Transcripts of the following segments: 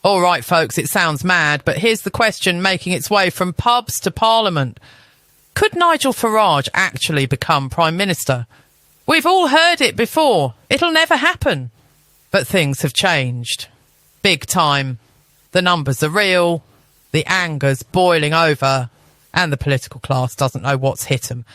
All right, folks, it sounds mad, but here's the question making its way from pubs to Parliament. Could Nigel Farage actually become Prime Minister? We've all heard it before. It'll never happen. But things have changed. Big time. The numbers are real, the anger's boiling over, and the political class doesn't know what's hit them.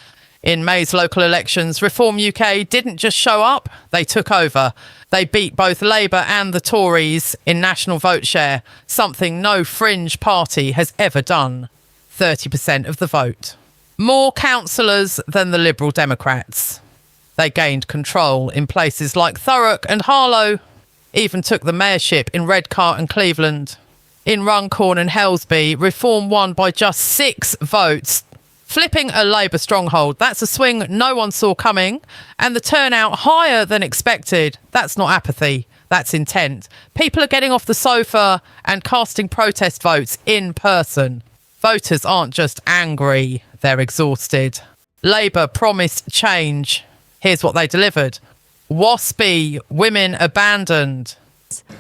In May's local elections, Reform UK didn't just show up, they took over. They beat both Labour and the Tories in national vote share, something no fringe party has ever done. 30% of the vote. More councillors than the Liberal Democrats. They gained control in places like Thurrock and Harlow, even took the mayorship in Redcar and Cleveland. In Runcorn and Helsby, Reform won by just 6 votes, flipping a Labour stronghold. That's a swing no one saw coming, and the turnout higher than expected. That's not apathy, that's intent. People are getting off the sofa and casting protest votes in person. Voters aren't just angry, they're exhausted. Labour promised change. Here's what they delivered. WASPI, women abandoned.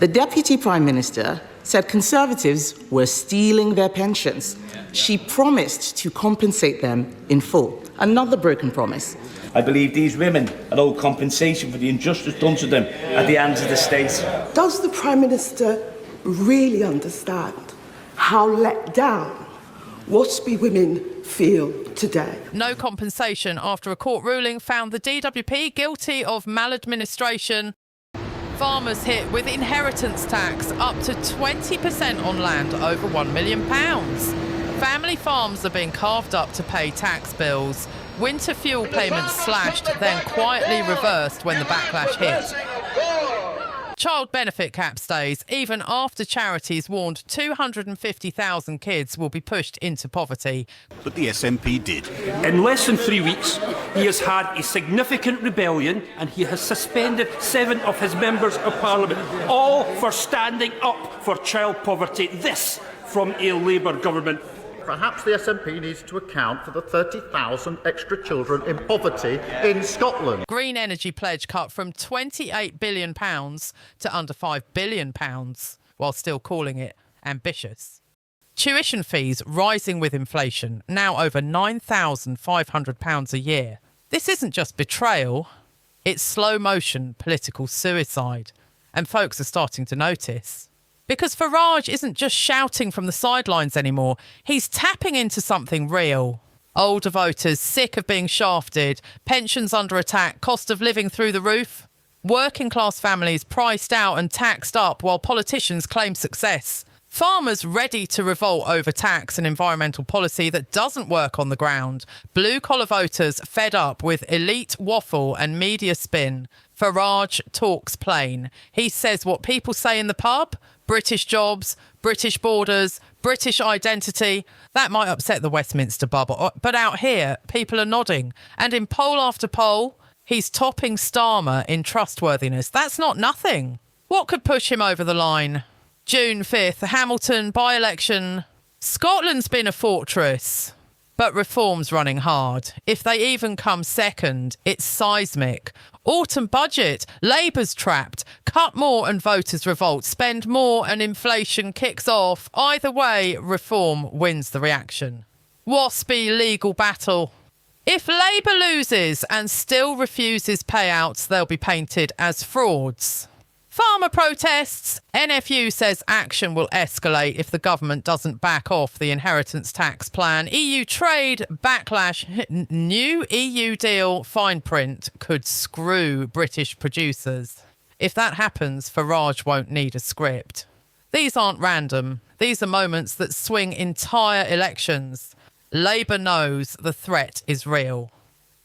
The Deputy Prime Minister said Conservatives were stealing their pensions. She promised to compensate them in full. Another broken promise. I believe these women are owed compensation for the injustice done to them at the hands of the state. Does the Prime Minister really understand how let down WASPI women feel today? No compensation after a court ruling found the DWP guilty of maladministration. Farmers hit with inheritance tax up to 20% on land over £1 million. Family farms are being carved up to pay tax bills. Winter fuel payments slashed, then quietly reversed when the backlash hit. Child benefit cap stays, even after charities warned 250,000 kids will be pushed into poverty. But the SNP did. In less than 3 weeks, he has had a significant rebellion and he has suspended 7 of his members of Parliament, all for standing up for child poverty. This from a Labour government. Perhaps the SNP needs to account for the 30,000 extra children in poverty in Scotland. Green energy pledge cut from £28 billion to under £5 billion, while still calling it ambitious. Tuition fees rising with inflation, now over £9,500 a year. This isn't just betrayal, it's slow-motion political suicide. And folks are starting to notice. Because Farage isn't just shouting from the sidelines anymore, he's tapping into something real. Older voters sick of being shafted, pensions under attack, cost of living through the roof. Working class families priced out and taxed up while politicians claim success. Farmers ready to revolt over tax and environmental policy that doesn't work on the ground. Blue-collar voters fed up with elite waffle and media spin. Farage talks plain. He says what people say in the pub. British jobs, British borders, British identity. That might upset the Westminster bubble, but out here, people are nodding. And in poll after poll, he's topping Starmer in trustworthiness. That's not nothing. What could push him over the line? June 5th, Hamilton by-election. Scotland's been a fortress, but Reform's running hard. If they even come second, it's seismic. Autumn budget, Labour's trapped. Cut more and voters revolt. Spend more and inflation kicks off. Either way, Reform wins the reaction. WASPI legal battle. If Labour loses and still refuses payouts, they'll be painted as frauds. Farmer protests. NFU says action will escalate if the government doesn't back off the inheritance tax plan. EU trade backlash. New EU deal fine print could screw British producers. If that happens, Farage won't need a script. These aren't random. These are moments that swing entire elections. Labour knows the threat is real.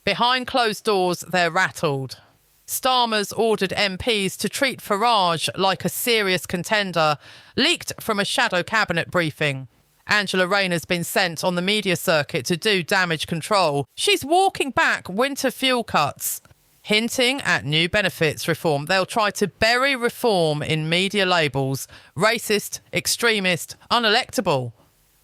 Behind closed doors, they're rattled. Starmer's ordered MPs to treat Farage like a serious contender, leaked from a shadow cabinet briefing. Angela Rayner's been sent on the media circuit to do damage control. She's walking back winter fuel cuts, hinting at new benefits reform. They'll try to bury reform in media labels, racist, extremist, unelectable.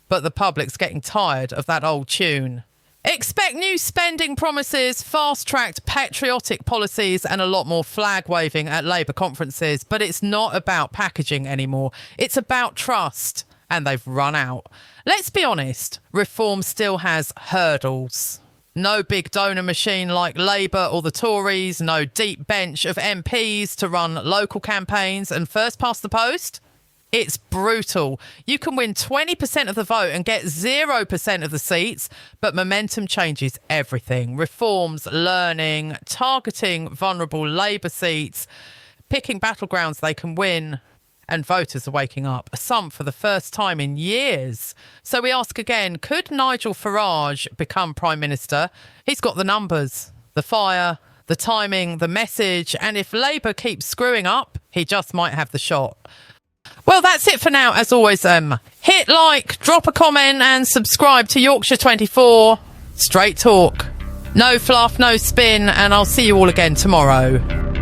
But the public's getting tired of that old tune. Expect new spending promises, fast-tracked patriotic policies and a lot more flag-waving at Labour conferences. But it's not about packaging anymore. It's about trust. And they've run out. Let's be honest, reform still has hurdles. No big donor machine like Labour or the Tories, no deep bench of MPs to run local campaigns and first past the post. It's brutal. You can win 20% of the vote and get 0% of the seats, but momentum changes everything. Reforms, learning, targeting vulnerable Labour seats, picking battlegrounds they can win, and voters are waking up, some for the first time in years. So we ask again, could Nigel Farage become Prime Minister? He's got the numbers, the fire, the timing, the message, and if Labour keeps screwing up, he just might have the shot. Well, that's it for now. As always, hit like, drop a comment and subscribe to Yorkshire 24. Straight talk. No fluff, no spin, and I'll see you all again tomorrow.